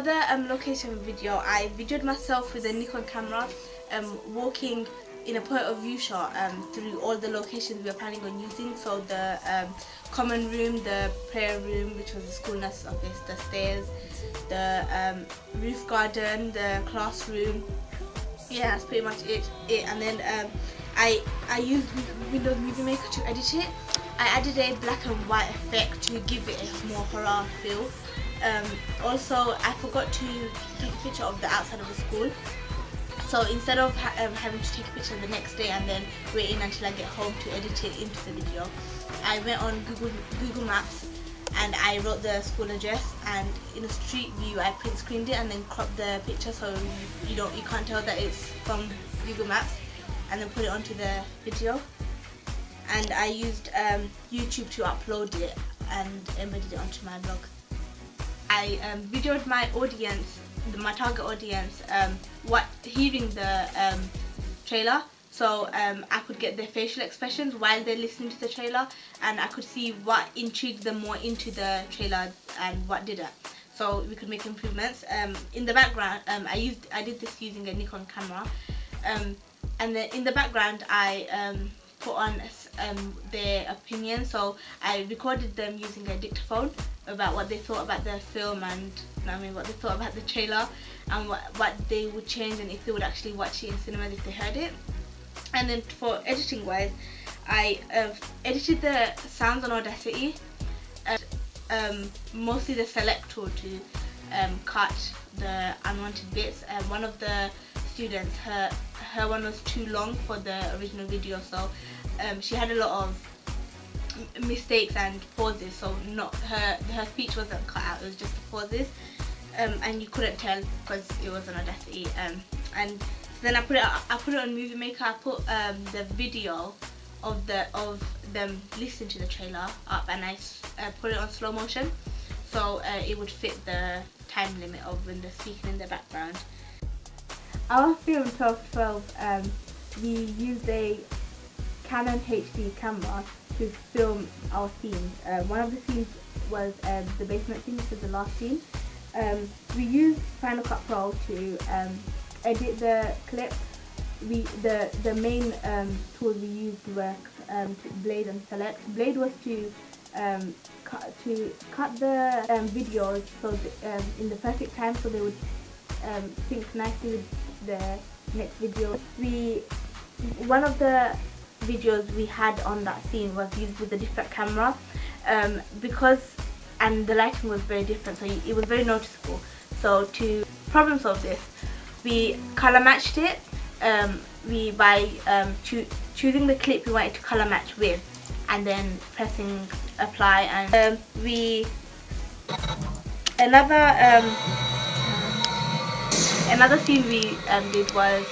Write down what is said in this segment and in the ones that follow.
The location video, I videoed myself with a Nikon camera walking in a point of view shot through all the locations we are planning on using. So the common room, the prayer room, which was the school nurse's office, the stairs, the roof garden, the classroom. Yeah, that's pretty much it. And then I used Windows Movie Maker to edit it. I added a black and white effect to give it a more horror feel. Also, I forgot to take a picture of the outside of the school. So instead of having to take a picture the next day and then waiting until I get home to edit it into the video, I went on Google Maps and I wrote the school address, and in a street view I print screened it and then cropped the picture so you can't tell that it's from Google Maps, and then put it onto the video. And I used YouTube to upload it and embedded it onto my blog. I videoed my audience, my target audience, hearing the trailer, so I could get their facial expressions while they're listening to the trailer, and I could see what intrigued them more into the trailer and what didn't, so we could make improvements. In the background, I did this using a Nikon camera, and then in the background I put on their opinion. So I recorded them using a dictaphone about what they thought about the film and what they thought about the trailer and what they would change and if they would actually watch it in cinemas if they heard it. And then for editing wise, I edited the sounds on Audacity, mostly the select tool to cut the unwanted bits. One of the students, her one was too long for the original video, so she had a lot of mistakes and pauses, so her speech wasn't cut out, it was just the pauses, and you couldn't tell because it was on Audacity. And then I put it on Movie Maker. I put the video of them listening to the trailer up, and I put it on slow motion so it would fit the time limit of when they're speaking in the background. Our film 1212, we used a Canon HD camera to film our scenes. One of the scenes was the basement scene, which was the last scene. We used Final Cut Pro to edit the clip. The main tools we used were Blade and Select. Blade was to cut the videos so in the perfect time so they would sync nicely with the next video. One of the videos we had on that scene was used with a different camera and the lighting was very different, so it was very noticeable. So to problem solve this, we color matched it by choosing the clip we wanted to color match with and then pressing apply. And another scene we did was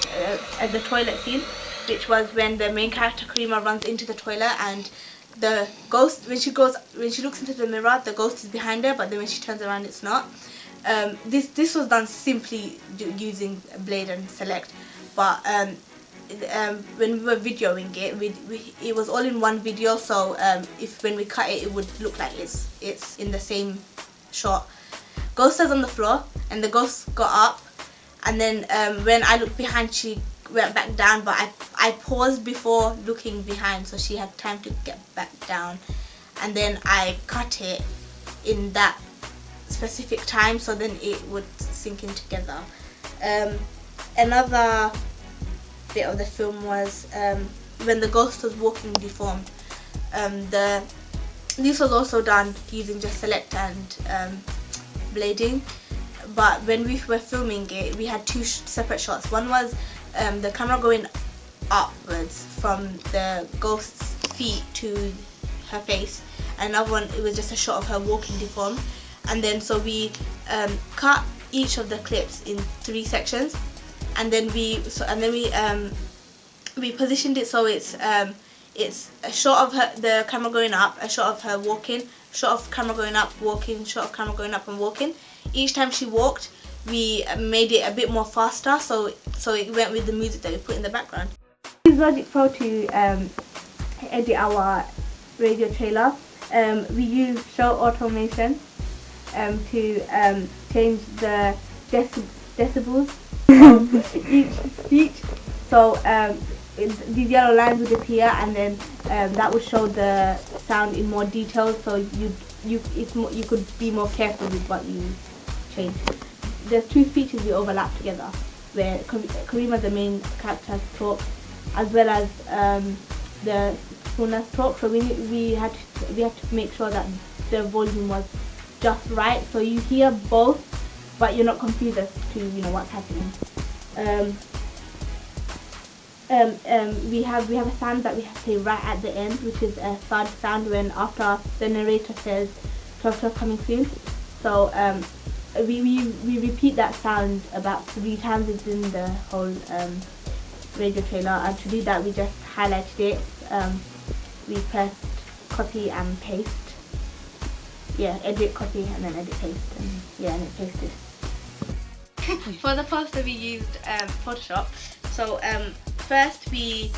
the toilet scene, which was when the main character Karima runs into the toilet and the ghost, when she looks into the mirror, the ghost is behind her, but then when she turns around it's not. This was done simply using Blade and Select, but when we were videoing it, it was all in one video, so when we cut it, it would look like it's in the same shot. Ghost was on the floor and the ghost got up, and then when I looked behind, she went back down, but I paused before looking behind so she had time to get back down, and then I cut it in that specific time so then it would sync in together. Another bit of the film was when the ghost was walking deformed. This was also done using just Select and blading, but when we were filming it, we had two separate shots. One was the camera going upwards from the ghost's feet to her face, and another one, it was just a shot of her walking deformed. And then so we cut each of the clips in 3 sections, and then we positioned it so it's a shot of the camera going up, a shot of her walking, shot of camera going up, walking, shot of camera going up and walking. Each time she walked, we made it a bit more faster, so it went with the music that we put in the background. We use Logic Pro to edit our radio trailer. We use Show Automation to change the decibels of each speech. So these yellow lines would appear, and then that would show the sound in more detail. So you could be more careful with what you change. There's two speeches we overlap together, where Karima, the main character, talks, as well as the Suna's talk. So we had to make sure that the volume was just right, so you hear both, but you're not confused as to what's happening. We have a sound that we have to say right at the end, which is a thud sound when after the narrator says 12 coming soon. So we repeat that sound about 3 times within the whole radio trailer, and to do that we just highlighted it. We pressed copy and paste. Edit, copy, and then edit, paste, and it pasted. For the poster we used Photoshop. So first we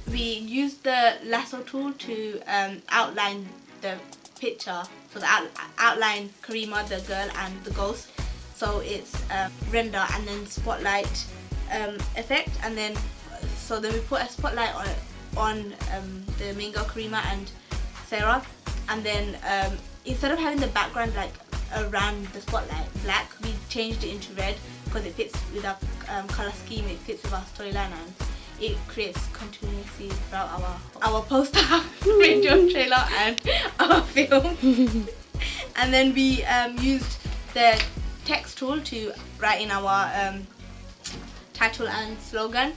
used the lasso tool to outline the picture. So the outline Karima, the girl, and the ghost. So it's render and then spotlight effect, and then we put a spotlight on the main girl Karima and Sarah, and then instead of having the background like around the spotlight black, we changed it into red because it fits with our color scheme, it fits with our storyline, and it creates continuity throughout our poster, radio trailer, and our film. And then we used the text tool to write in our title and slogan.